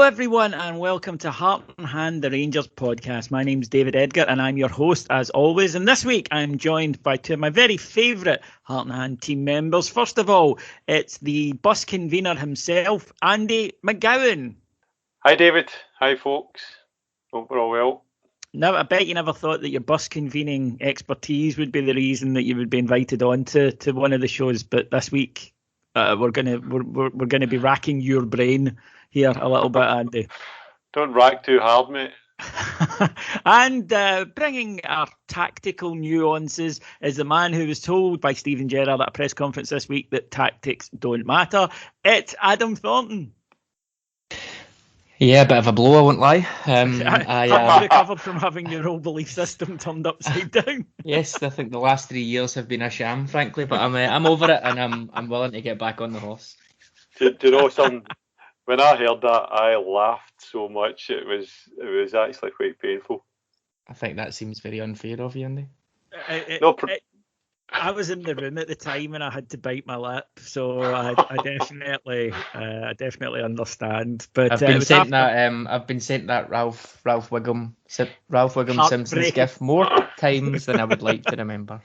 everyone, and welcome to Heart and Hand, the Rangers podcast. My name's David Edgar, and I'm your host, as always. And this week, I'm joined by two of my very favourite Heart and Hand team members. First of all, it's the bus convener himself, Andy McGowan. Hi, David. Hi, folks. Hope we're all well. Now, I bet you never thought that your bus convening expertise would be the reason that you would be invited on to one of the shows, but this week we're gonna be racking your brain here a little bit, Andy. Don't rack too hard, mate. And bringing our tactical nuances is the man who was told by Steven Gerrard at a press conference this week that tactics don't matter. It's Adam Thornton. Yeah, a bit of a blow, I won't lie. I recovered from having your whole belief system turned upside down. Yes, I think the last 3 years have been a sham, frankly, but I'm over it, and I'm willing to get back on the horse. Do you know something? When I heard that, I laughed so much. It was actually quite painful. I think that seems very unfair of you, Andy. I was in the room at the time and I had to bite my lip, so I definitely understand. But I've been sent that Ralph Wiggum Simpson's gift more times than I would like to remember.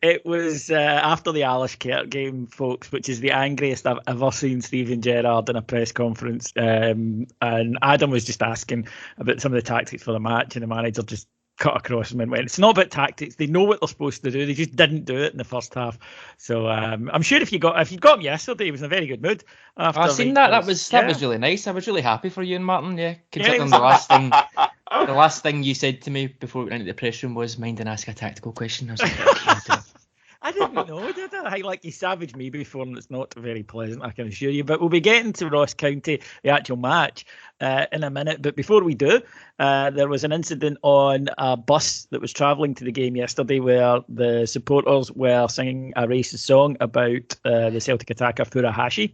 It was after the Alice Kerr game, folks, which is the angriest I've ever seen Steven Gerrard in a press conference. And Adam was just asking about some of the tactics for the match, and the manager just cut across him and went, "It's not about tactics. They know what they're supposed to do. They just didn't do it in the first half." So I'm sure if you got him yesterday, he was in a very good mood. I've seen that. That was really nice. I was really happy for you and Martin. Yeah, considering the last thing you said to me before we went into the press room was, "Mind and ask a tactical question." I was like, I didn't know, did I? You savaged me before, and it's not very pleasant, I can assure you. But we'll be getting to Ross County, the actual match, in a minute. But before we do, there was an incident on a bus that was travelling to the game yesterday where the supporters were singing a racist song about the Celtic attacker Furuhashi.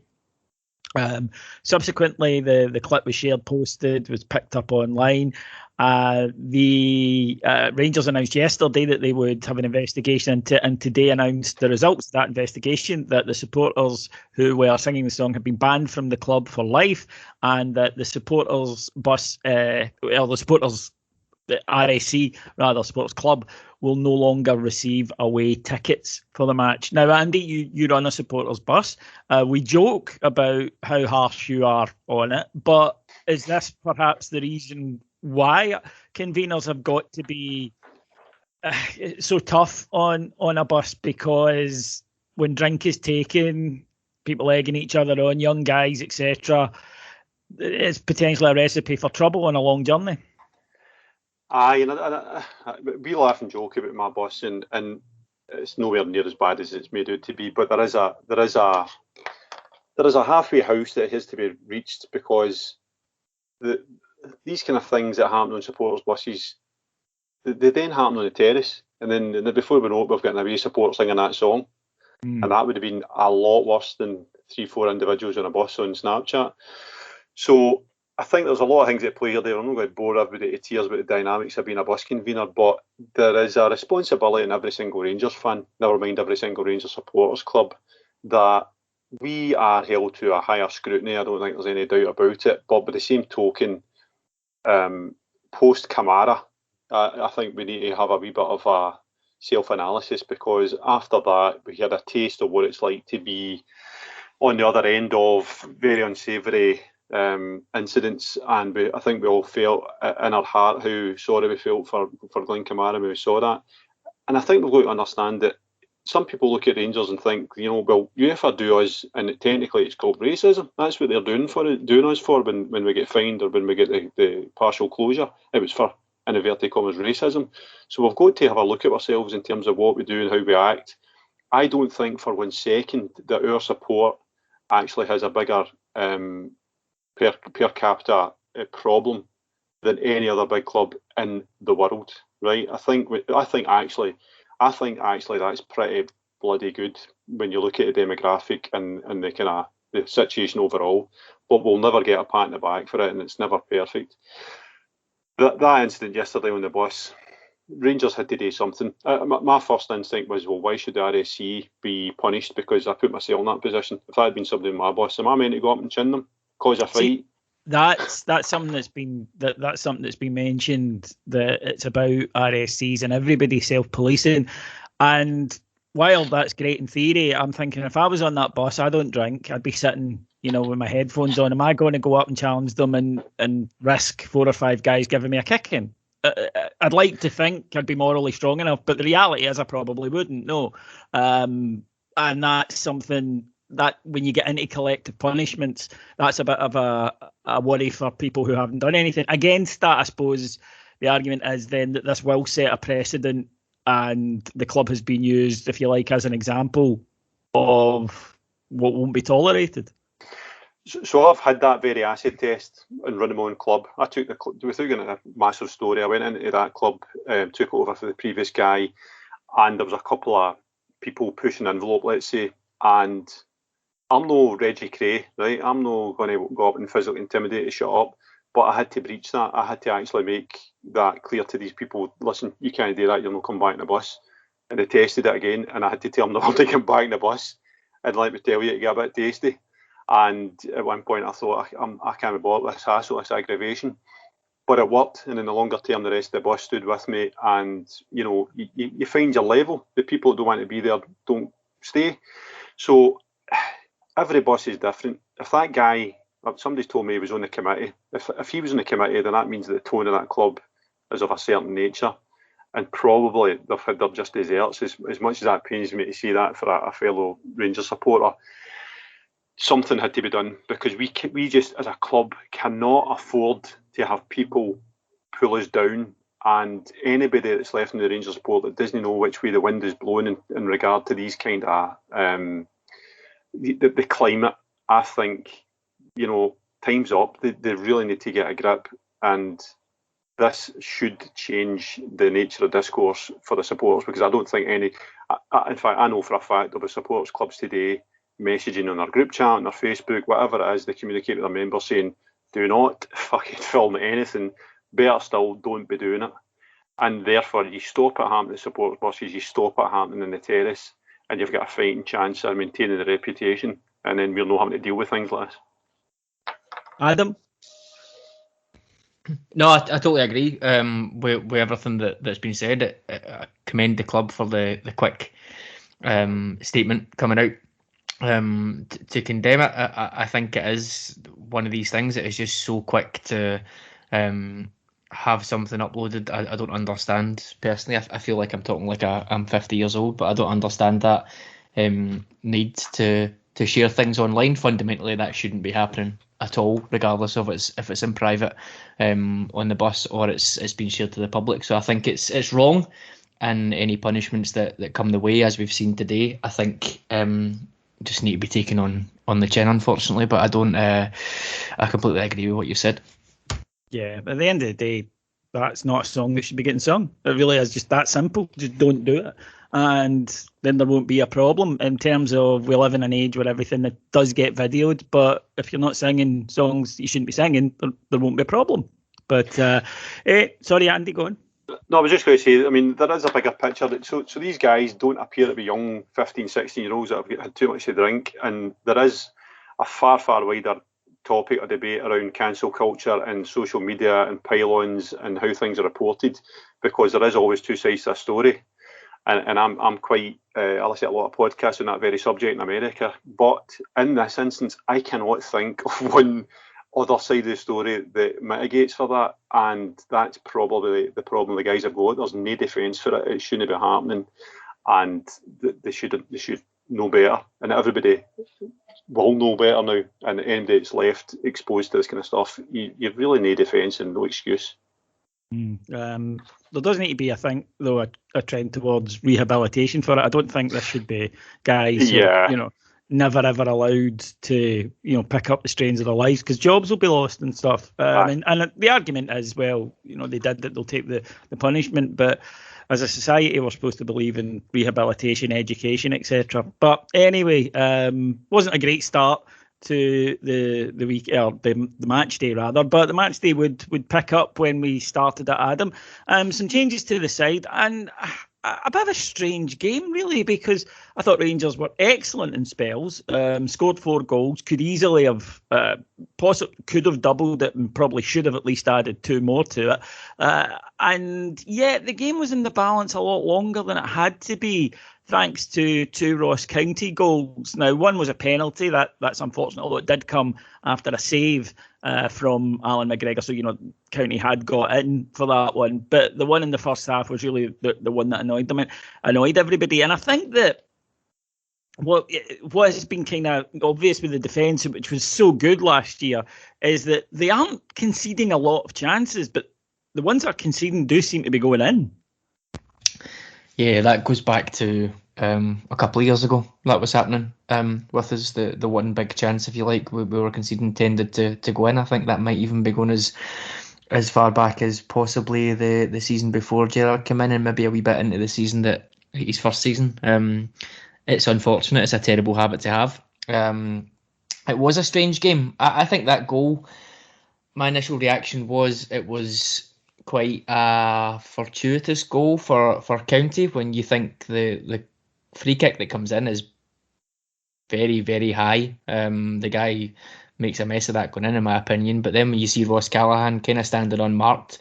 Subsequently, the clip was shared, posted, was picked up online. The Rangers announced yesterday that they would have an investigation and today announced the results of that investigation, that the supporters who were singing the song have been banned from the club for life, and that the supporters the RSC, rather, supporters club, will no longer receive away tickets for the match. Now, Andy, you run a supporters bus. We joke about how harsh you are on it, but is this perhaps the reason why conveners have got to be so tough on a bus? Because when drink is taken, people egging each other on, young guys, etc., it's potentially a recipe for trouble on a long journey. We laugh and joke about my bus, and it's nowhere near as bad as it's made out to be. But there is a halfway house that has to be reached, because these kind of things that happen on supporters buses, they then happen on the terrace, and then before we know it, we've got an away support singing that song, and that would have been a lot worse than 3-4 individuals on a bus on Snapchat. So I think there's a lot of things at play here. I'm not going to bore everybody to tears about the dynamics of being a bus convener, but there is a responsibility in every single Rangers fan, never mind every single Rangers supporters club, that we are held to a higher scrutiny. I don't think there's any doubt about it. But by the same token, post Kamara, I think we need to have a wee bit of a self-analysis, because after that we had a taste of what it's like to be on the other end of very unsavoury incidents, and I think we all felt in our heart how sorry we felt for Glenn Kamara when we saw that. And I think we've got to understand that some people look at Rangers and think, well, UEFA do us, and technically it's called racism. That's what they're doing us for when we get fined or when we get the partial closure. It was for, in inverted commas, racism. So we've got to have a look at ourselves in terms of what we do and how we act. I don't think for 1 second that our support actually has a bigger per capita problem than any other big club in the world, right? I think actually that's pretty bloody good when you look at the demographic and the kind of the situation overall. But we'll never get a pat in the back for it, and it's never perfect. That incident yesterday on the bus, Rangers had to do something. My first instinct was, well, why should the RSC be punished? Because I put myself in that position. If I had been somebody in my bus, am I meant to go up and chin them, cause a fight? That's something that's been mentioned, that it's about RSCs and everybody self-policing. And while that's great in theory, I'm thinking if I was on that bus, I don't drink, I'd be sitting, with my headphones on. Am I going to go up and challenge them and risk 4 or 5 guys giving me a kicking? I'd like to think I'd be morally strong enough, but the reality is I probably wouldn't. No, and that's something that when you get into collective punishments, that's a bit of a worry for people who haven't done anything. Against that, I suppose the argument is then that this will set a precedent, and the club has been used, if you like, as an example of what won't be tolerated. So I've had that very acid test and run my own club. I took without getting a massive story, I went into that club, took it over for the previous guy, and there was a couple of people pushing the envelope, let's say, and I'm no Reggie Cray, right? I'm not going to go up and physically intimidate to shut up, but I had to breach that. I had to actually make that clear to these people. Listen, you can't do that, you'll not come back in the bus. And they tested it again, and I had to tell them never to come back in the bus. And let me tell you, it got a bit tasty. And at one point I thought, I can't be bothered with this hassle, this aggravation. But it worked, and in the longer term, the rest of the bus stood with me. And, you find your level. The people that don't want to be there don't stay. So every bus is different. If that guy, somebody's told me he was on the committee, if he was on the committee, then that means that the tone of that club is of a certain nature. And probably they've had their just desserts. As much as that pains me to see that for a fellow Rangers supporter, something had to be done, because we just as a club cannot afford to have people pull us down. And anybody that's left in the Rangers support that doesn't know which way the wind is blowing in regard to these kind of the climate, I think, time's up. They really need to get a grip, and this should change the nature of discourse for the supporters, because I don't think in fact, I know for a fact there'll be supporters clubs today messaging on our group chat, on our Facebook, whatever it is, they communicate with their members saying, do not fucking film anything. Better still, don't be doing it. And therefore, you stop it happening in the supporters buses, you stop it happening in the terrace, and you've got a fighting chance of maintaining the reputation. And then we're not having to deal with things like this. Adam? No, I totally agree with everything that's been said. I commend the club for the quick statement coming out to condemn it. I think it is one of these things that is just so quick to have something uploaded. I don't understand personally. I feel like I'm talking like I'm 50 years old, but I don't understand that need to share things online. Fundamentally, that shouldn't be happening at all, regardless of if it's in private on the bus or it's been shared to the public. So I think it's wrong, and any punishments that come the way, as we've seen today, I think just need to be taken on the chin, unfortunately. But I completely agree with what you said. Yeah, at the end of the day, that's not a song that should be getting sung. It really is just that simple. Just don't do it. And then there won't be a problem in terms of we live in an age where everything that does get videoed. But if you're not singing songs you shouldn't be singing, there won't be a problem. But sorry, Andy, go on. No, I was just going to say, I mean, there is a bigger picture. So these guys don't appear to be young 15, 16-year-olds that have had too much to drink. And there is a far, far wider topic of debate around cancel culture and social media and pylons and how things are reported, because there is always two sides to a story. And I'm quite, I listen to a lot of podcasts on that very subject in America. But in this instance, I cannot think of one other side of the story that mitigates for that. And that's probably the problem the guys have got. There's no defence for it. It shouldn't be happening. And they should know better. And everybody will know better now. And anybody that's left exposed to this kind of stuff, you really need defence and no excuse. There does need to be, I think, though, a trend towards rehabilitation for it. I don't think this should be guys who, never ever allowed to, pick up the strains of their lives, because jobs will be lost and stuff. And the argument is, well, they did that, they'll take the punishment. But as a society, we're supposed to believe in rehabilitation, education, etc. But anyway, wasn't a great start to the week, or the match day rather, but the match day would pick up when we started at Adam. Some changes to the side, and a bit of a strange game, really, because I thought Rangers were excellent in spells, scored 4 goals, could easily have, could have doubled it and probably should have at least added 2 more to it. And yet the game was in the balance a lot longer than it had to be, thanks to 2 Ross County goals. Now, one was a penalty, that's unfortunate, although it did come after a save from Alan McGregor, so County had got in for that one. But the one in the first half was really the one that annoyed everybody. And I think that what has been kind of obvious with the defence, which was so good last year, is that they aren't conceding a lot of chances, but the ones that are conceding do seem to be going in. Yeah, that goes back to a couple of years ago. That was happening with us. The one big chance, if you like, we were conceding tended to go in. I think that might even be going as far back as possibly the season before Gerrard came in, and maybe a wee bit into the season his first season. It's unfortunate. It's a terrible habit to have. It was a strange game. I think that goal, my initial reaction was it was quite a fortuitous goal for County, when you think the free kick that comes in is very, very high. The guy makes a mess of that going in my opinion. But then when you see Ross Callaghan kind of standing unmarked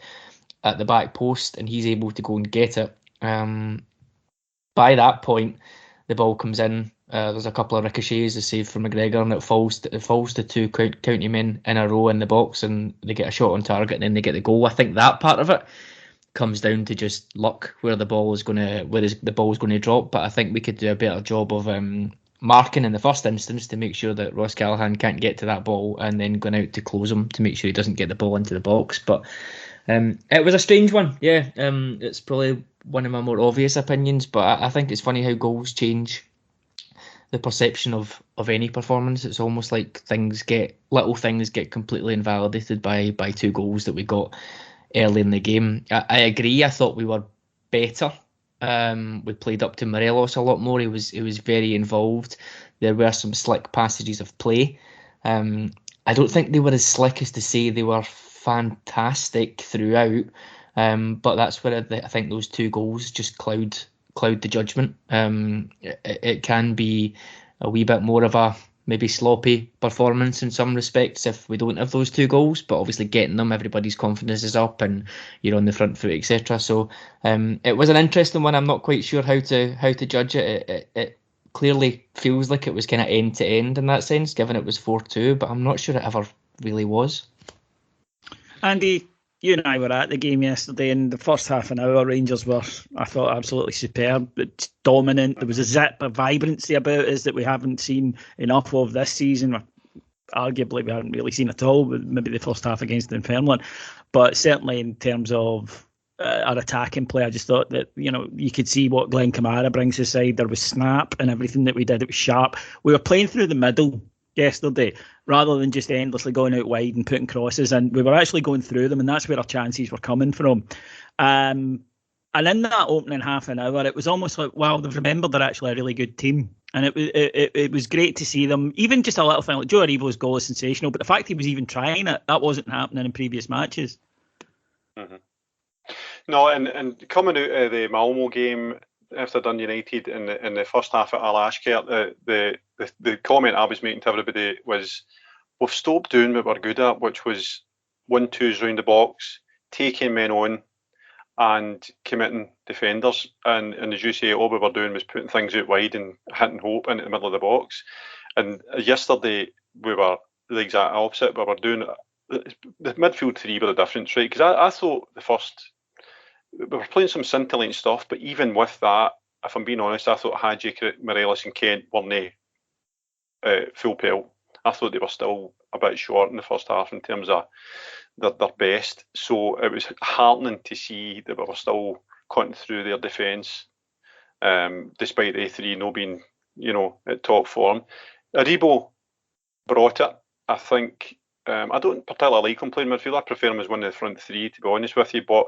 at the back post and he's able to go and get it, by that point the ball comes in. There's a couple of ricochets, a save from McGregor, and it falls to 2 County men in a row in the box, and they get a shot on target, and then they get the goal. I think that part of it comes down to just luck, where the ball is going to drop. But I think we could do a better job of marking in the first instance to make sure that Ross Callaghan can't get to that ball, and then going out to close him to make sure he doesn't get the ball into the box. But it was a strange one. Yeah, it's probably one of my more obvious opinions, but I think it's funny how goals change the perception of any performance. It's almost like little things get completely invalidated by 2 goals that we got early in the game. I agree. I thought we were better. We played up to Morelos a lot more. He was very involved. There were some slick passages of play. I don't think they were as slick as to say they were fantastic throughout. But that's where I think those 2 goals just cloud the judgment. It can be a wee bit more of a maybe sloppy performance in some respects if we don't have those 2 goals, but obviously getting them, everybody's confidence is up and you're on the front foot, etc. So it was an interesting one. I'm not quite sure how to judge it. It clearly feels like it was kind of end to end in that sense, given it was 4-2, but I'm not sure it ever really was. Andy, you and I were at the game yesterday, and the first half an hour, Rangers were, I thought, absolutely superb. It's dominant. There was a zip, a vibrancy about us that we haven't seen enough of this season. Arguably, we haven't really seen at all, maybe the first half against Dunfermline. But certainly in terms of our attacking play, I just thought that, you could see what Glenn Kamara brings aside. There was snap and everything that we did. It was sharp. We were playing through the middle yesterday rather than just endlessly going out wide and putting crosses, and we were actually going through them, and that's where our chances were coming from. And in that opening half an hour, it was almost like, wow, they've remembered they're actually a really good team, and it was great to see them. Even just a little thing like Joe Aribo's goal is sensational, but the fact he was even trying it, that wasn't happening in previous matches. Mm-hmm. No, and coming out of the Malmo game after Dundee United in the first half at Al Ashkert, the comment I was making to everybody was, we've stopped doing what we're good at, which was 1-2s round the box, taking men on and committing defenders. And as you say, all we were doing was putting things out wide and hitting hope into the middle of the box. And yesterday we were the exact opposite. We were doing the midfield 3 were the difference, right? Because I thought we were playing some scintillating stuff, but even with that, if I'm being honest, I thought Hadji, Morelos and Kent weren't full pelt. I thought they were still a bit short in the first half in terms of their best. So it was heartening to see that we were still cutting through their defence, despite the 3 not being, at top form. Aribo brought it. I think I don't particularly like him playing midfield. I prefer him as one of the front 3, to be honest with you. But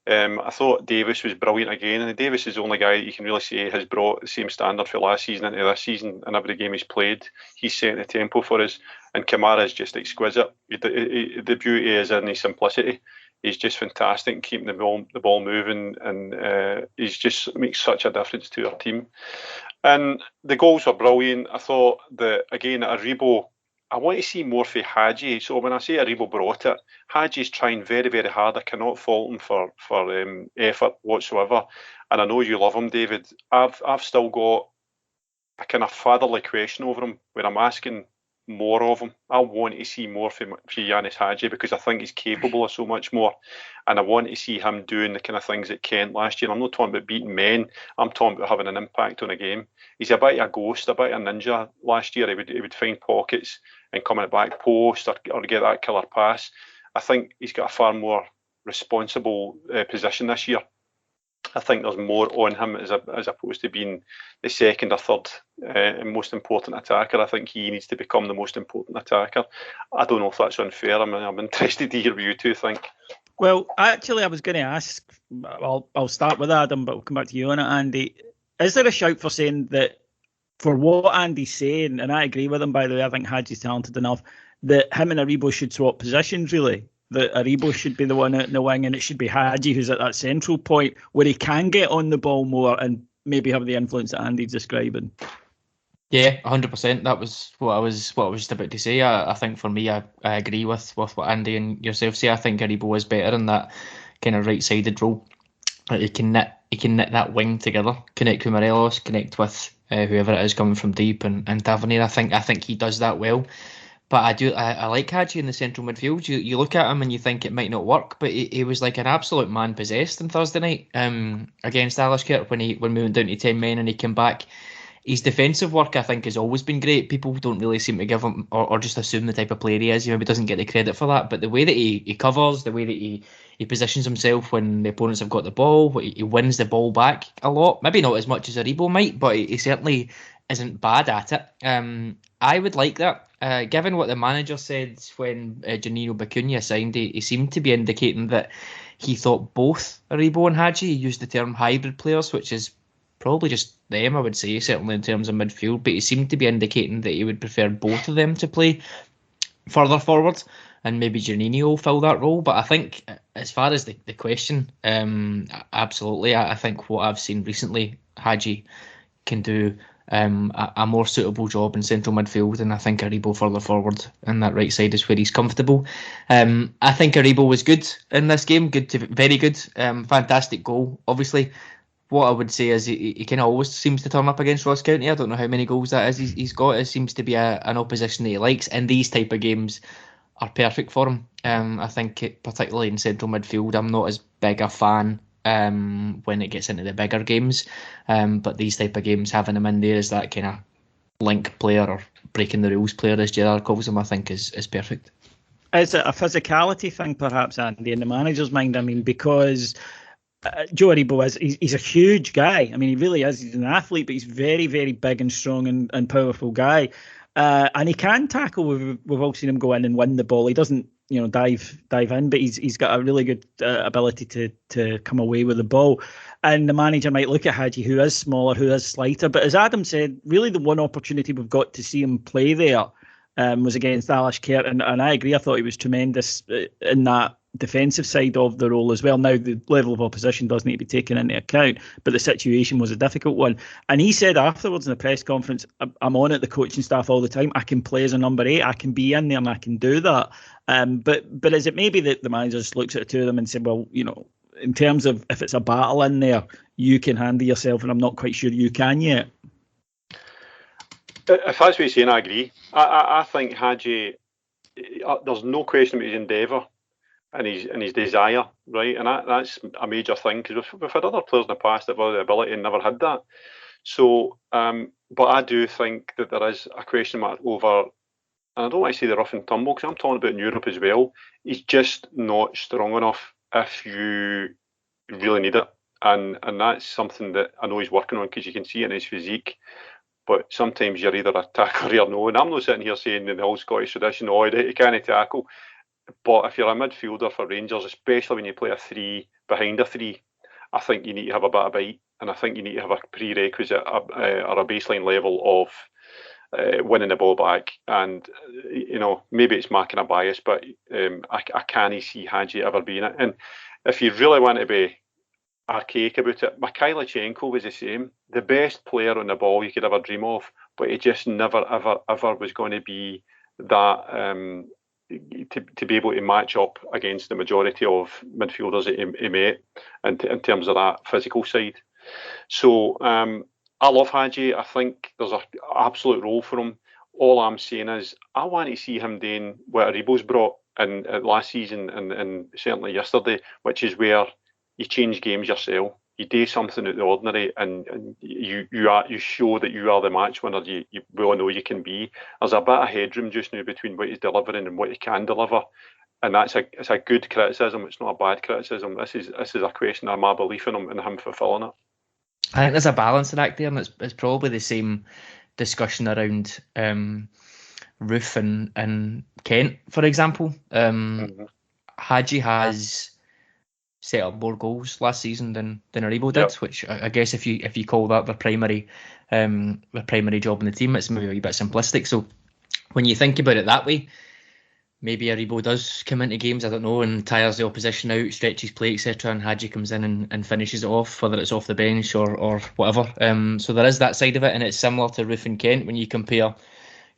I thought Davis was brilliant again, and Davis is the only guy that you can really say has brought the same standard for last season into this season. In every game he's played, he's setting the tempo for us. And Kamara is just exquisite. The beauty is in his simplicity. He's just fantastic in keeping the ball moving, and he's just makes such a difference to our team. And the goals were brilliant. I thought that, again, Aribo, I want to see more for Hadji. So when I say Aribo brought it, Hadji's trying very, very hard. I cannot fault him for effort whatsoever. And I know you love him, David. I've still got a kind of fatherly question over him where I'm asking more of him. I want to see more for Yanis Hadji because I think he's capable of so much more, and I want to see him doing the kind of things at Kent last year. I'm not talking about beating men. I'm talking about having an impact on a game. He's a bit of a ghost, a bit of a ninja. Last year, he would find pockets and come at back post or get that killer pass. I think he's got a far more responsible position this year. I think there's more on him as opposed to being the second or third most important attacker. I think he needs to become the most important attacker. I don't know if that's unfair. I'm interested to hear what you two think. Well, actually, I was going to ask, I'll start with Adam, but we'll come back to you on it, Andy. Is there a shout for saying that, for what Andy's saying, and I agree with him, by the way, I think Hadji's talented enough, that him and Aribo should swap positions, really? That Aribo should be the one out in the wing and it should be Hadji who's at that central point where he can get on the ball more and maybe have the influence that Andy's describing. Yeah, 100%. That was what I was just about to say. I think for me, I agree with what Andy and yourself say. I think Aribo is better in that kind of right-sided role. He can knit that wing together, connect with Morelos, connect with whoever it is coming from deep and Tavernier. I think he does that well. But I like Hadji in the central midfield. You look at him and you think it might not work, but he was like an absolute man possessed on Thursday night against Alashkert when we went down to 10 men and he came back. His defensive work, I think, has always been great. People don't really seem to give him or just assume the type of player he is. He maybe doesn't get the credit for that. But the way that he covers, the way that he positions himself when the opponents have got the ball, he wins the ball back a lot. Maybe not as much as Aribo might, but he certainly isn't bad at it. I would like that. Given what the manager said when Janino Bacuna signed, he seemed to be indicating that he thought both Aribo and Hadji, he used the term hybrid players, which is probably just them, I would say, certainly in terms of midfield, but he seemed to be indicating that he would prefer both of them to play further forward, and maybe Janino will fill that role. But I think, as far as the question, absolutely, I think what I've seen recently, Hadji can do a more suitable job in central midfield, and I think Aribo further forward and that right side is where he's comfortable. I think Aribo was good in this game, very good, fantastic goal. Obviously, what I would say is he kind of always seems to turn up against Ross County. I don't know how many goals that is he's got. It seems to be an opposition that he likes, and these type of games are perfect for him. I think particularly in central midfield, I'm not as big a fan when it gets into the bigger games, but these type of games, having him in there as that kind of link player or breaking the rules player, as Gerard calls him, I think is perfect. Is it a physicality thing, perhaps, Andy, in the manager's mind? I mean, because Joe Aribo he's a huge guy. I mean, he really is. He's an athlete, but he's very, very big and strong and powerful guy. And he can tackle. We've all seen him go in and win the ball. He doesn't, dive in, but he's got a really good ability to come away with the ball. And the manager might look at Hadji, who is smaller, who is slighter. But as Adam said, really the one opportunity we've got to see him play there was against Alashkert, and I agree. I thought he was tremendous in that defensive side of the role as well. Now, the level of opposition does need to be taken into account, but the situation was a difficult one. And he said afterwards in the press conference, I'm on at the coaching staff all the time. I can play as a number 8. I can be in there and I can do that. But is it maybe that the manager just looks at the two of them and said, well, in terms of if it's a battle in there, you can handle yourself, and I'm not quite sure you can yet. If that's what you're saying, I agree. I think Hadji, there's no question about his endeavour and his desire, right? And that's a major thing, because we've had other players in the past that have the ability and never had that. So, but I do think that there is a question mark over, and I don't want to say the rough and tumble, because I'm talking about in Europe as well. He's just not strong enough if you really need it. And that's something that I know he's working on, because you can see it in his physique. But sometimes you're either a tackler or you're no. And I'm not sitting here saying in the old Scottish tradition, he can't tackle. But if you're a midfielder for Rangers, especially when you play a 3 behind a 3, I think you need to have a bit of bite. And I think you need to have a prerequisite or a baseline level winning the ball back. And maybe it's my kind of bias, but I can't see Hadji ever being it. And if you really want to be archaic about it, Mikhailichenko was the same. The best player on the ball you could ever dream of, but he just never, ever was going to be that to be able to match up against the majority of midfielders that he met in terms of that physical side. So I love Hadji. I think there's an absolute role for him. All I'm saying is I want to see him doing what Aribo's brought in last season and certainly yesterday, which is where you change games yourself. You do something out of the ordinary, and you show that you are the match winner. You well know you can be. There's a bit of headroom just now between what he's delivering and what he can deliver, and it's a good criticism. It's not a bad criticism. This is a question of my belief in him and him fulfilling it. I think there's a balancing act there, and it's probably the same discussion around Roof and Kent, for example. Hadji has set up more goals last season than Aribo did, which I guess if you call that their primary job in the team, it's maybe a wee bit simplistic. So when you think about it that way, maybe Aribo does come into games, I don't know, and tires the opposition out, stretches play, etc., and Hadji comes in and finishes it off, whether it's off the bench or whatever. So there is that side of it, and it's similar to Roof and Kent when you compare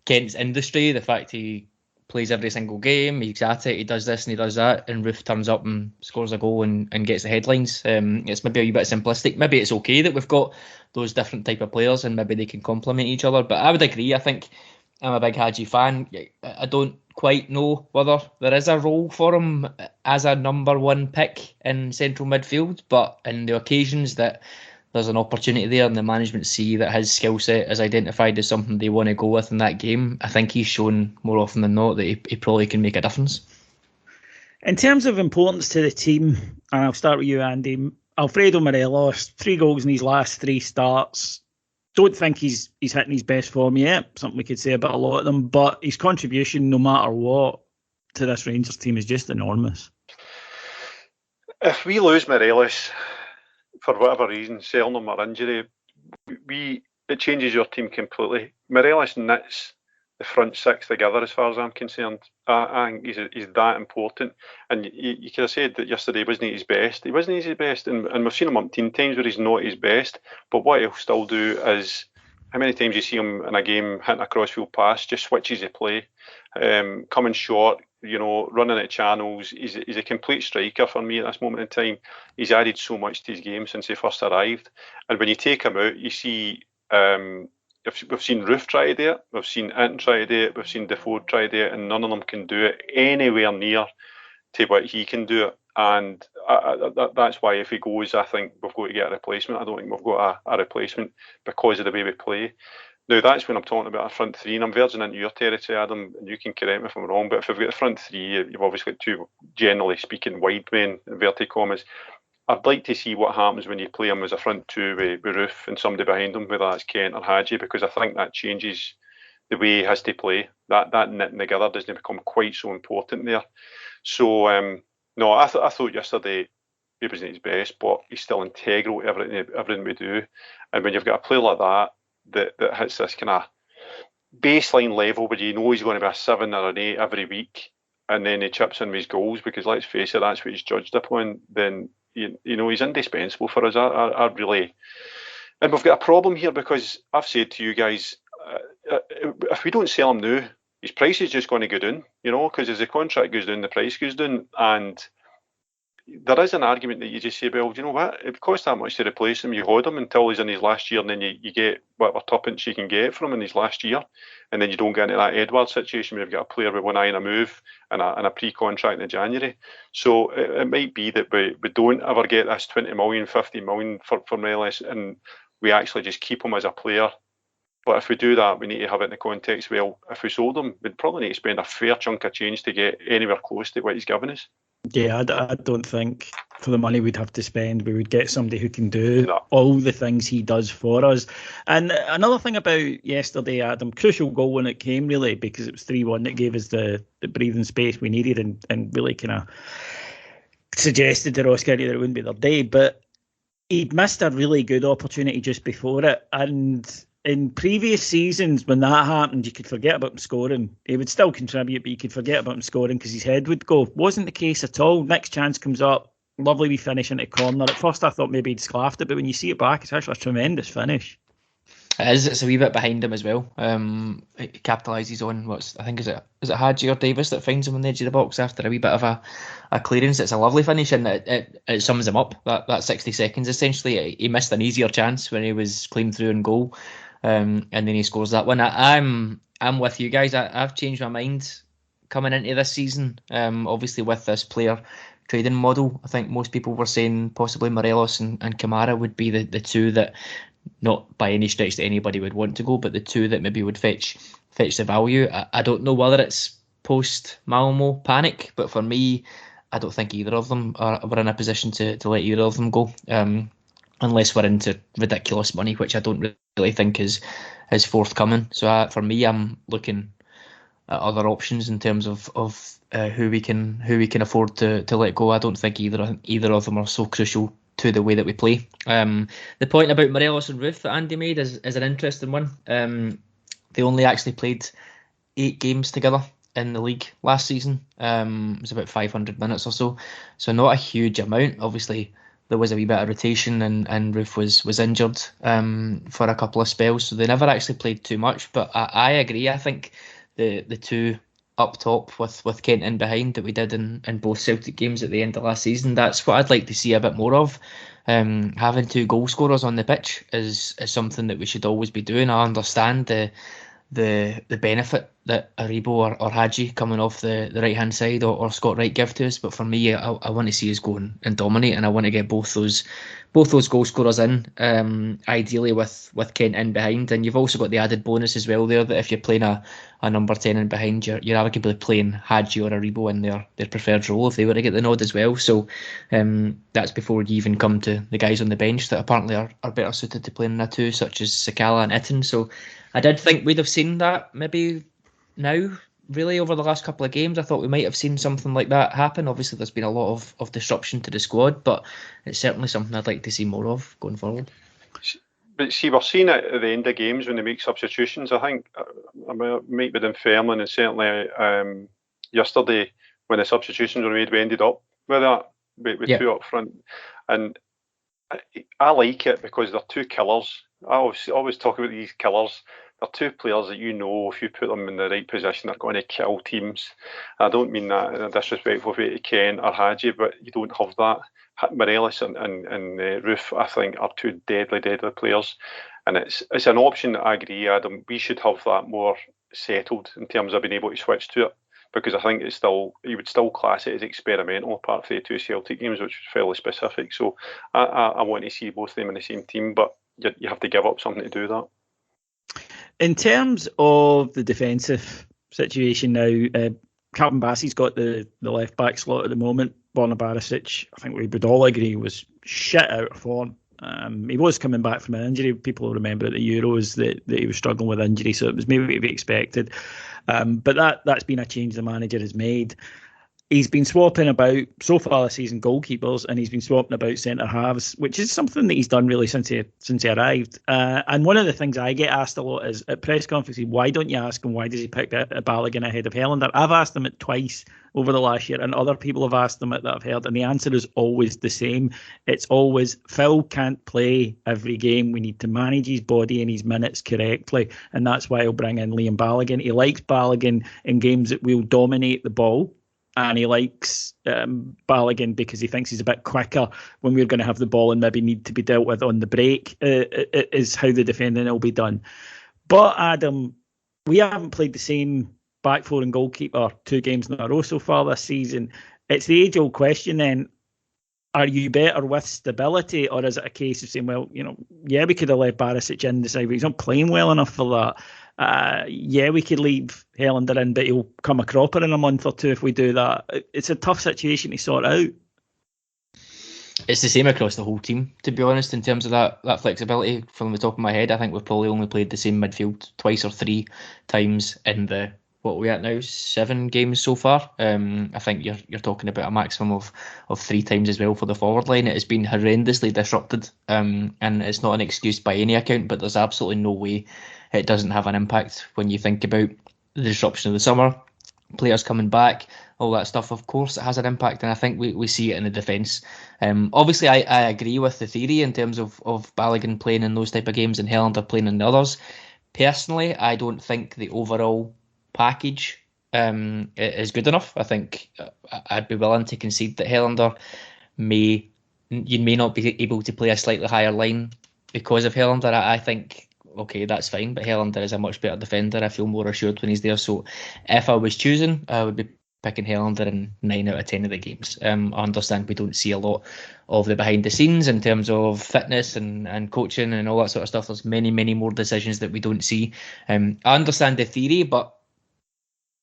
Kent's industry, the fact he plays every single game, he's at it, he does this and he does that, and Roof turns up and scores a goal and gets the headlines. It's maybe a wee bit simplistic. Maybe it's okay that we've got those different type of players and maybe they can complement each other, but I would agree. I think I'm a big Hadji fan. I don't quite know whether there is a role for him as a number one pick in central midfield, but in the occasions that there's an opportunity there and the management see that his skill set is identified as something they want to go with in that game, I think he's shown more often than not that he probably can make a difference. In terms of importance to the team, and I'll start with you, Andy, Alfredo Morelos, 3 goals in his last 3 starts. Don't think he's hitting his best form yet, something we could say about a lot of them, but his contribution, no matter what, to this Rangers team is just enormous. If we lose Morelos, for whatever reason, selling him or injury, it changes your team completely. Morelos knits the front 6 together as far as I'm concerned. I think he's that important. And you could have said that yesterday wasn't his best. He wasn't his best, and we've seen him umpteen times where he's not his best. But what he'll still do is, how many times you see him in a game hitting a crossfield pass, just switches the play, coming short, running at channels. He's a complete striker for me at this moment in time. He's added so much to his game since he first arrived. And when you take him out, you see we've seen Roof try to do it, we've seen Inton try to do it, we've seen Defoe try to do it, and none of them can do it anywhere near to what he can do it. And that's why if he goes, I think we've got to get a replacement. I don't think we've got a replacement because of the way we play. Now, that's when I'm talking about a front 3, and I'm verging into your territory, Adam, and you can correct me if I'm wrong, but if we've got the front 3, you've obviously got 2, generally speaking, wide men, inverted commas. I'd like to see what happens when you play him as a front 2 with Roof and somebody behind him, whether that's Kent or Hadji, because I think that changes the way he has to play. That knitting together doesn't become quite so important there. So, no, I thought yesterday he wasn't his best, but he's still integral to everything we do. And when you've got a player like that hits this kind of baseline level where you know he's going to be a 7 or an 8 every week, and then he chips in with his goals, because let's face it, that's what he's judged upon, then he's indispensable for us. I really, and we've got a problem here, because I've said to you guys, if we don't sell him now, his price is just going to go down, because as the contract goes down, the price goes down. And there is an argument that you just say, well, you know what, it costs that much to replace him. You hold him until he's in his last year, and then you get whatever tuppence you can get from him in his last year, and then you don't get into that Edwards situation where you've got a player with one eye on a move and a pre-contract in January. So it might be that we don't ever get this 20 million, 50 million for Morelos, and we actually just keep him as a player. But if we do that, we need to have it in the context, well, if we sold him, we'd probably need to spend a fair chunk of change to get anywhere close to what he's given us. Yeah, I don't think for the money we'd have to spend, we would get somebody who can do all the things he does for us. And another thing about yesterday, Adam, crucial goal when it came, really, because it was 3-1 that gave us the breathing space we needed and really kind of suggested to Ross County that it wouldn't be their day. But he'd missed a really good opportunity just before it, and in previous seasons, when that happened, you could forget about him scoring. He would still contribute, but you could forget about him scoring because his head would go. Wasn't the case at all. Next chance comes up, lovely wee finish into corner. At first, I thought maybe he'd sclaffed it, but when you see it back, it's actually a tremendous finish. It is. It's a wee bit behind him as well. It capitalises on I think is it Hadji or Davis that finds him on the edge of the box after a wee bit of a clearance. It's a lovely finish, and it sums him up. That 60 seconds essentially. He missed an easier chance when he was clean through and goal, and then he scores that one. I'm with you guys. I've changed my mind coming into this season. Obviously with this player trading model, I think most people were saying possibly Morelos and Kamara would be the two that, not by any stretch that anybody would want to go, but the two that maybe would fetch the value. I don't know whether it's post Malmo panic, but for me, I don't think either of them were in a position to let either of them go, unless we're into ridiculous money, which I don't really think is forthcoming. So for me, I'm looking at other options in terms of who we can afford to let go. I don't think either of them are so crucial to the way that we play. The point about Morelos and Roof that Andy made is an interesting one. They only actually played 8 games together in the league last season. It was about 500 minutes or so. So not a huge amount. Obviously, there was a wee bit of rotation and Roof was injured for a couple of spells. So they never actually played too much. But I agree. I think the two up top with Kent in behind that we did in both Celtic games at the end of last season, that's what I'd like to see a bit more of. Having 2 goal scorers on the pitch is something that we should always be doing. I understand the benefit that Aribo or Hadji coming off the right hand side or Scott Wright give to us, but for me, I want to see us go and dominate, and I want to get both those goal scorers in, ideally with Kent in behind. And you've also got the added bonus as well there, that if you're playing a number 10 in behind, you're arguably playing Hadji or Aribo in their preferred role if they were to get the nod as well. So that's before you even come to the guys on the bench that apparently are better suited to playing in a 2, such as Sakala and Itten. So I did think we'd have seen that maybe now, really, over the last couple of games. I thought we might have seen something like that happen. Obviously, there's been a lot of disruption to the squad, but it's certainly something I'd like to see more of going forward. But see, we're seeing it at the end of games when they make substitutions. I think I might be Fairman, and certainly yesterday when the substitutions were made, we ended up with that, with 2 up front. And I like it because they're 2 killers. I always talk about these killers. They're 2 players that if you put them in the right position, they're going to kill teams. I don't mean that in a disrespectful way to Ken or Hadji, but you don't have that. Morelos and Roof, I think, are 2 deadly players. And it's an option that I agree, Adam, we should have that more settled in terms of being able to switch to it. Because I think you would still class it as experimental, apart from the 2 Celtic games, which was fairly specific. So I want to see both of them in the same team, but you have to give up something to do that. In terms of the defensive situation now, Calvin Bassey's got the left back slot at the moment. Borna Barisic, I think we would all agree, was shit out of form. He was coming back from an injury. People will remember at the Euros that he was struggling with injury, so it was maybe to be expected. But that's been a change the manager has made. He's been swapping about, so far this season, goalkeepers, and he's been swapping about centre-halves, which is something that he's done really since he arrived. And one of the things I get asked a lot is, at press conferences, why don't you ask him why does he pick Balogun ahead of Helander? I've asked him it twice over the last year, and other people have asked him it that I've heard, and the answer is always the same. It's always, Phil can't play every game. We need to manage his body and his minutes correctly, and that's why he'll bring in Liam Balogun. He likes Balogun in games that will dominate the ball, and he likes Balogun because he thinks he's a bit quicker when we're going to have the ball and maybe need to be dealt with on the break, is how the defending will be done. But Adam, we haven't played the same back 4 and goalkeeper 2 games in a row so far this season. It's the age-old question then, are you better with stability, or is it a case of saying, well, we could have let Barisic in this side, but he's not playing well enough for that. We could leave Helander in, but he'll come a cropper in a month or 2 if we do that. It's a tough situation to sort out. It's the same across the whole team, to be honest, in terms of that flexibility. From the top of my head, I think we've probably only played the same midfield 2 or 3 times in the what are we at now? 7 games so far. I think you're talking about a maximum of 3 times as well for the forward line. It has been horrendously disrupted, and it's not an excuse by any account, but there's absolutely no way it doesn't have an impact when you think about the disruption of the summer, players coming back, all that stuff. Of course it has an impact, and I think we see it in the defence. Obviously I agree with the theory in terms of Balogun playing in those type of games and Helander playing in the others. Personally, I don't think the overall package is good enough. I think I'd be willing to concede that Helander may not be able to play a slightly higher line because of Helander. I think, okay, that's fine, but Helander is a much better defender. I feel more assured when he's there. So if I was choosing, I would be picking Helander in 9 out of 10 of the games. I understand we don't see a lot of the behind the scenes in terms of fitness and coaching and all that sort of stuff. There's many more decisions that we don't see. I understand the theory, but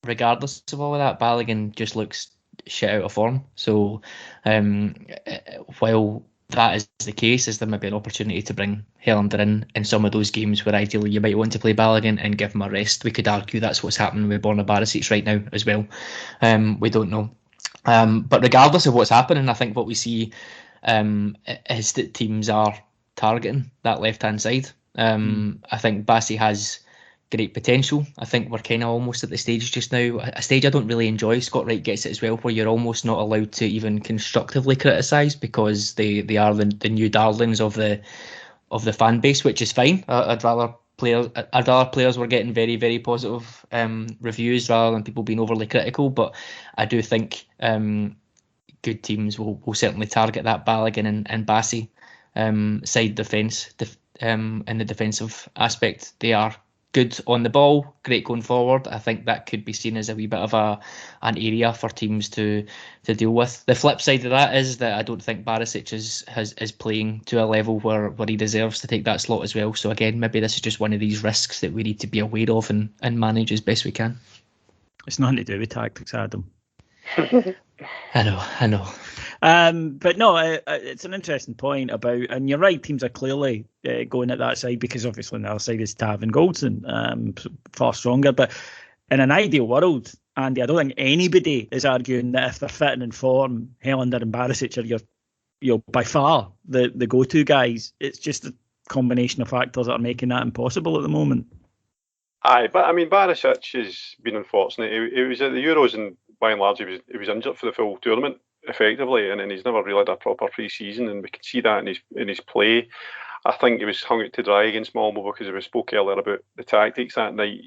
regardless of all of that, Balogun just looks shit out of form. So while that is the case, is there maybe an opportunity to bring Helander in some of those games where ideally you might want to play Balogun and give him a rest? We could argue that's what's happening with Borna Barisic right now as well. We don't know. But regardless of what's happening, I think what we see is that teams are targeting that left-hand side. I think Bassey has great potential. I think we're kind of almost at the stage just now, a stage I don't really enjoy. Scott Wright gets it as well, where you're almost not allowed to even constructively criticise because they are the new darlings of the fan base, which is fine. I'd rather players were getting very positive reviews rather than people being overly critical. But I do think good teams will certainly target that Balogun and Bassey side defence. In the defensive aspect, they are good on the ball, great going forward. I think that could be seen as a wee bit of an area for teams to deal with. The flip side of that is that I don't think Barisic is playing to a level where he deserves to take that slot as well. So again, maybe this is just one of these risks that we need to be aware of and manage as best we can. It's nothing to do with tactics, Adam. I know. But no, it's an interesting point about, and you're right, teams are clearly going at that side because obviously on the other side is Tav and Goldson, far stronger. But in an ideal world, Andy, I don't think anybody is arguing that if they're fitting in form, Helander and Barisic are your by far the go-to guys. It's just a combination of factors that are making that impossible at the moment. Aye, but I mean, Barisic has been unfortunate. He was at the Euros and by and large he was injured for the full tournament effectively, and he's never really had a proper pre-season, and we can see that in his play. I think he was hung out to dry against Malmo because we spoke earlier about the tactics that night.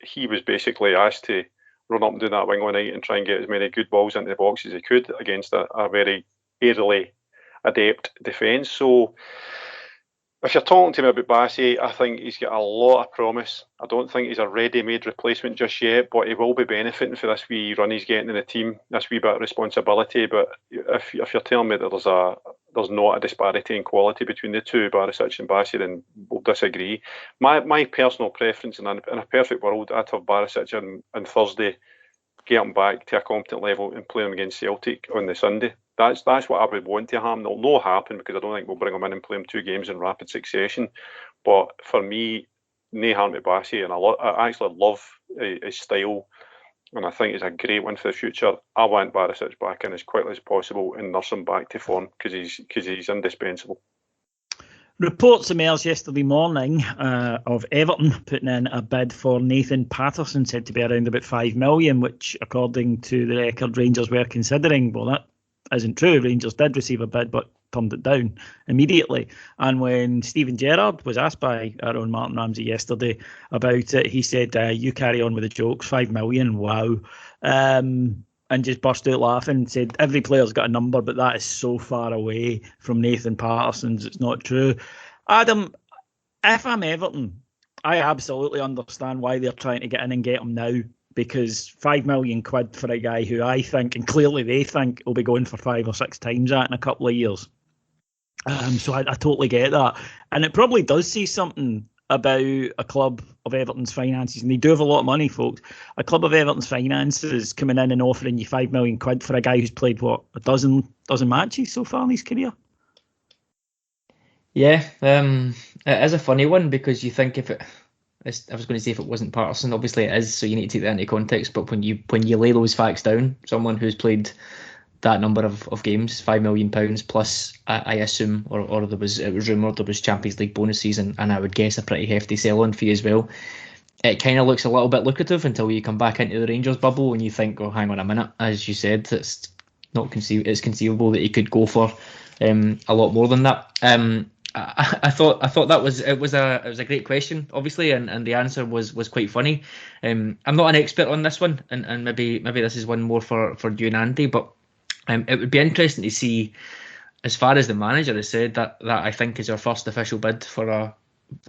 He was basically asked to run up and down that wing all night and try and get as many good balls into the box as he could against a very aerially adept defence. So if you're talking to me about Bassey, I think he's got a lot of promise. I don't think he's a ready-made replacement just yet, but he will be benefiting for this wee run he's getting in the team, this wee bit of responsibility. But if you're telling me that there's not a disparity in quality between the two, Barisic and Bassey, then we'll disagree. My personal preference, in a perfect world, I'd have Barisic on Thursday, get him back to a competent level and play him against Celtic on the Sunday. That's what I would want to happen. It'll not happen because I don't think we'll bring him in and play him 2 games in rapid succession. But for me, no harm to Bassey, and I actually love his style, and I think it's a great one for the future. I want Barisic back in as quickly as possible and nurse him back to form because he's indispensable. Reports emerged yesterday morning of Everton putting in a bid for Nathan Patterson, said to be around about 5 million, which, according to the record, Rangers were considering. Well, that isn't true. Rangers did receive a bid, but turned it down immediately. And when Steven Gerrard was asked by our own Martin Ramsey yesterday about it, he said, "You carry on with the jokes. 5 million, wow." And just burst out laughing and said, "Every player's got a number, but that is so far away from Nathan Patterson's, it's not true." Adam, if I'm Everton, I absolutely understand why they're trying to get in and get him now, because 5 million quid for a guy who I think, and clearly they think, will be going for 5 or 6 times that in a couple of years. So I totally get that. And it probably does say something about a club of Everton's finances, and they do have a lot of money, folks. A club of Everton's finances coming in and offering you 5 million quid for a guy who's played, a dozen matches so far in his career? Yeah, it is a funny one, because you think if I was going to say if it wasn't Patterson, obviously it is, so you need to take that into context. But when you lay those facts down, someone who's played that number of games, £5 million plus, I assume, or it was rumoured there was Champions League bonuses and I would guess a pretty hefty sell-on fee as well. It kind of looks a little bit lucrative until you come back into the Rangers bubble and you think, oh, hang on a minute, as you said, it's conceivable that he could go for a lot more than that. I thought that was a great question, obviously, and the answer was quite funny. I'm not an expert on this one, and maybe this is one more for you and Andy, but it would be interesting to see, as far as the manager has said, that I think is our first official bid for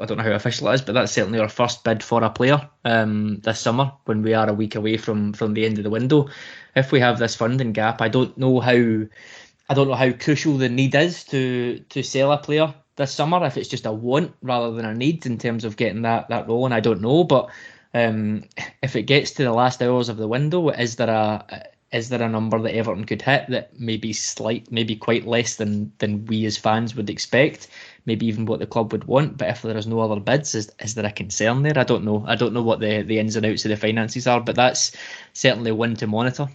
I don't know how official it is, but that's certainly our first bid for a player this summer when we are a week away from the end of the window. If we have this funding gap, I don't know how crucial the need is to sell a player this summer. If it's just a want rather than a need in terms of getting that rolling, I don't know. But if it gets to the last hours of the window, is there a number that Everton could hit that maybe quite less than we as fans would expect, maybe even what the club would want? But if there is no other bids, is there a concern there? I don't know what the ins and outs of the finances are, but that's certainly one to monitor.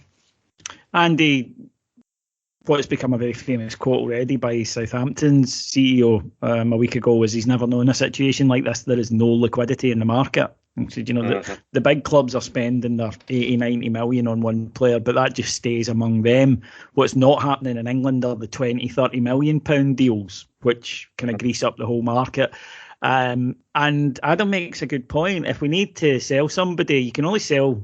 Andy, what's become a very famous quote already by Southampton's CEO a week ago was he's never known a situation like this. There is no liquidity in the market. And so, the big clubs are spending their 80, 90 million on one player, but that just stays among them. What's not happening in England are the 20, 30 million pound deals, which kind of grease up the whole market. And Adam makes a good point. If we need to sell somebody, you can only sell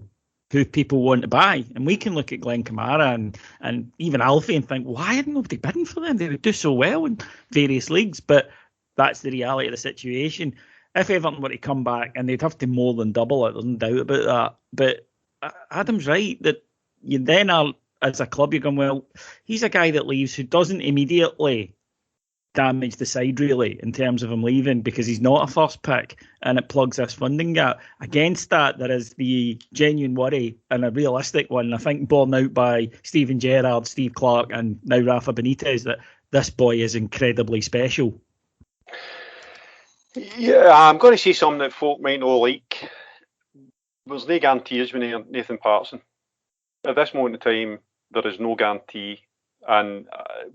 who people want to buy. And we can look at Glenn Kamara and even Alfie and think, why isn't nobody bidding for them? They would do so well in various leagues. But that's the reality of the situation. If Everton were to come back, and they'd have to more than double it, there's no doubt about that. But Adam's right that you then are, as a club, you're going, well, he's a guy that leaves who doesn't immediately damage the side, really, in terms of him leaving, because he's not a first pick, and it plugs this funding gap. Against that, there is the genuine worry, and a realistic one, I think, borne out by Steven Gerrard, Steve Clarke, and now Rafa Benitez, that this boy is incredibly special. Yeah, I'm going to say something that folk might not like. There's no guarantees with Nathan Patterson. At this moment in time, there is no guarantee. And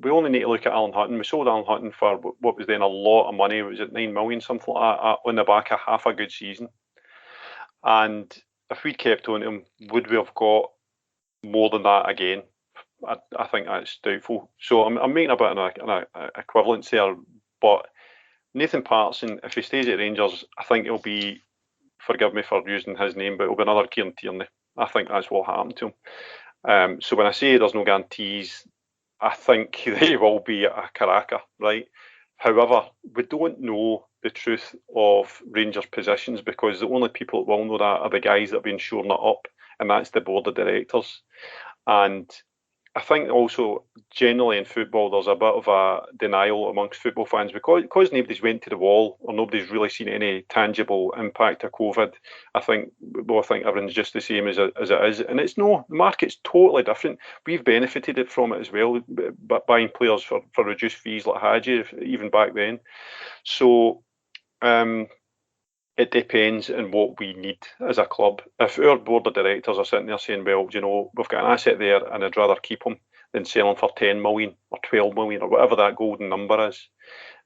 we only need to look at Alan Hutton. We sold Alan Hutton for what was then a lot of money. Was it 9 million, something like that, on the back of half a good season? And if we'd kept on him, would we have got more than that again? I think that's doubtful. So I'm making a bit of an equivalence there. But Nathan Patterson, if he stays at Rangers, I think it'll be, forgive me for using his name, but it'll be another Kieran Tierney. I think that's what happened to him. So when I say there's no guarantees, I think they will be a Caracas, right? However, we don't know the truth of Rangers' positions, because the only people that will know that are the guys that have been shoring it up, and that's the board of directors. And I think also generally in football there's a bit of a denial amongst football fans because nobody's went to the wall or nobody's really seen any tangible impact of COVID. I think everything's just the same as it is, and it's no, the market's totally different. We've benefited from it as well, but buying players for reduced fees like Hadji even back then. So it depends on what we need as a club. If our board of directors are sitting there saying, well, we've got an asset there and I'd rather keep him than sell him for 10 million or 12 million or whatever that golden number is,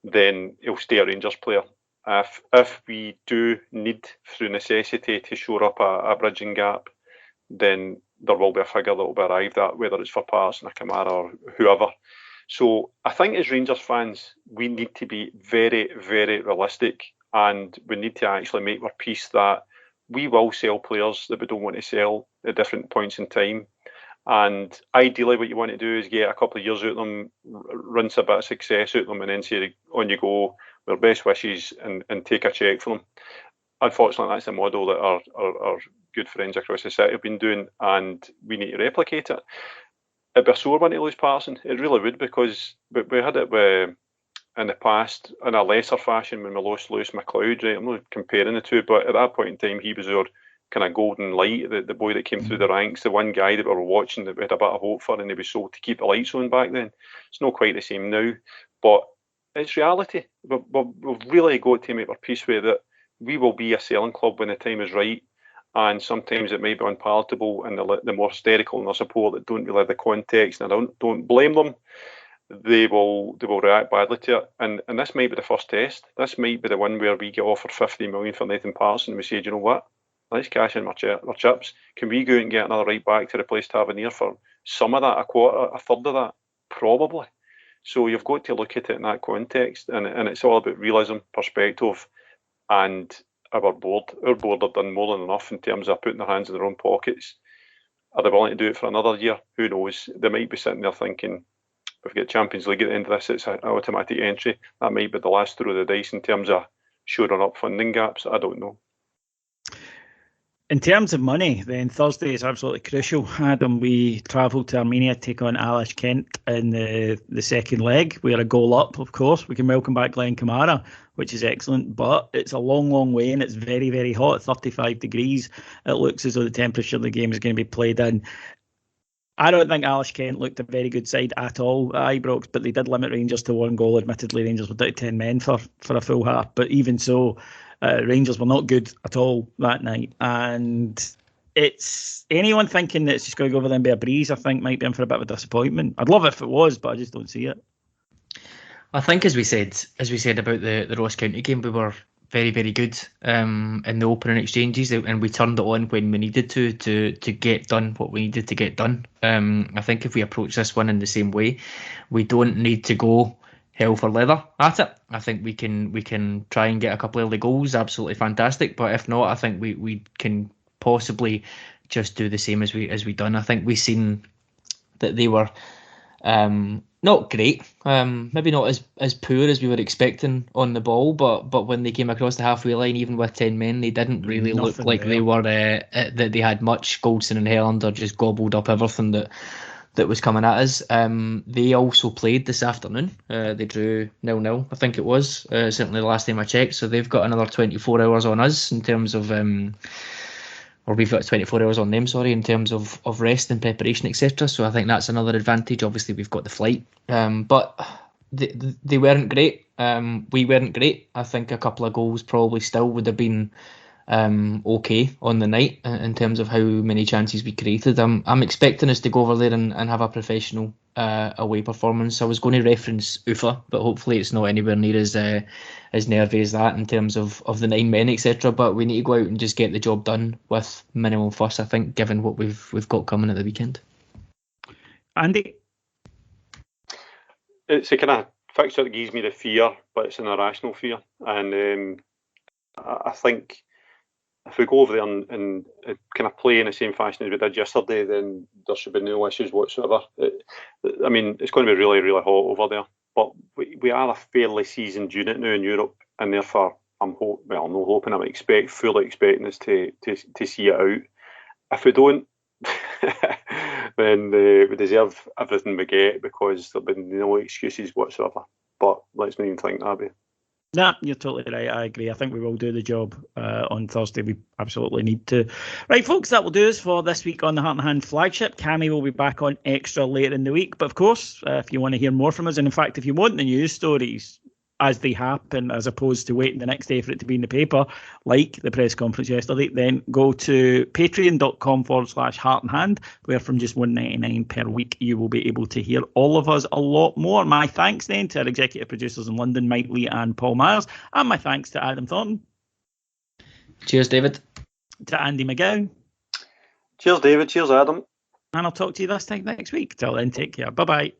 then he'll stay a Rangers player. If we do need, through necessity, to shore up a bridging gap, then there will be a figure that will be arrived at, whether it's for Patterson or Kamara or whoever. So I think as Rangers fans, we need to be very, very realistic. And we need to actually make our peace that we will sell players that we don't want to sell at different points in time. And ideally what you want to do is get a couple of years out of them, rinse a bit of success out of them, and then say, on you go, with best wishes, and take a cheque for them. Unfortunately, that's the model that our good friends across the city have been doing, and we need to replicate it. It'd be a sore one to lose Patterson. It really would, because we had it with... in the past, in a lesser fashion, when we lost Lewis McLeod, right? I'm not comparing the two, but at that point in time, he was our kind of golden light, the boy that came through the ranks, the one guy that we were watching that we had a bit of hope for, and he was sold to keep the lights on back then. It's not quite the same now, but it's reality. We've really got to make our peace with it. we will be a selling club when the time is right. And sometimes it may be unpalatable, and the more hysterical in their support that don't really have the context, and I don't blame them. They will react badly to it, and this might be the first test. This might be the one where we get offered 50 million for Nathan Patterson, and we say, do you know what? Let's cash in our chips. Can we go out and get another right back to replace Tavernier for some of that, a quarter, a third of that? Probably. So you've got to look at it in that context, and it's all about realism, perspective, and our board. Our board have done more than enough in terms of putting their hands in their own pockets. Are they willing to do it for another year? Who knows? They might be sitting there thinking, if we get Champions League at the end of this, it's an automatic entry. That might be the last throw of the dice in terms of shoring up funding gaps. I don't know. In terms of money, then Thursday is absolutely crucial. Adam, we travel to Armenia to take on Alice Kent in the second leg. We are a goal up, of course. We can welcome back Glenn Kamara, which is excellent, but it's a long, long way, and it's very, very hot, 35 degrees. It looks as though the temperature of the game is going to be played in. I don't think Alice Kent looked a very good side at all at Ibrox, but they did limit Rangers to one goal. Admittedly, Rangers were down to 10 men for a full half, but even so, Rangers were not good at all that night. And it's anyone thinking that it's just going to go over them by a breeze, I think, might be in for a bit of a disappointment. I'd love it if it was, but I just don't see it. I think, as we said about the Ross County game, we were very, very good in the opening exchanges, and we turned it on when we needed to get done what we needed to get done. I think if we approach this one in the same way, we don't need to go hell for leather at it. I think we can try and get a couple of early goals, absolutely fantastic. But if not, I think we can possibly just do the same as we done. I think we seen that they were not great, maybe not as poor as we were expecting on the ball, but when they came across the halfway line, even with 10 men, they didn't really look like they were that they had much. Goldson and Helander just gobbled up everything that was coming at us. They also played this afternoon. They drew 0-0, I think it was, certainly the last time I checked. So they've got another 24 hours on us in terms of, or we've got 24 hours on them, sorry, in terms of rest and preparation, etc. So I think that's another advantage. Obviously, we've got the flight. But they weren't great. We weren't great. I think a couple of goals probably still would have been okay on the night in terms of how many chances we created. I'm expecting us to go over there and have a professional away performance. I was going to reference Ufa, but hopefully it's not anywhere near as nervy as that in terms of the 9 men, etc. But we need to go out and just get the job done with minimal fuss, I think, given what we've got coming at the weekend. Andy? It's a kind of fixture that gives me the fear, but it's an irrational fear. And I think if we go over there and kind of play in the same fashion as we did yesterday, then there should be no issues whatsoever. I mean, it's going to be really, really hot over there, but we are a fairly seasoned unit now in Europe, and therefore I'm fully expecting us to see it out. If we don't, then we deserve everything we get, because there'll be no excuses whatsoever. But let's not even think that way. Nah, you're totally right. I agree. I think we will do the job on Thursday. We absolutely need to. Right, folks, that will do us for this week on the Heart and Hand flagship. Cammy will be back on extra later in the week. But of course, if you want to hear more from us, and in fact, if you want the news stories as they happen, as opposed to waiting the next day for it to be in the paper, like the press conference yesterday, then go to patreon.com/heart and hand, where from just $1.99 per week, you will be able to hear all of us a lot more. My thanks then to our executive producers in London, Mike Lee and Paul Myers, and my thanks to Adam Thornton. Cheers, David. To Andy McGowan. Cheers, David. Cheers, Adam. And I'll talk to you this time next week. Till then, take care. Bye-bye.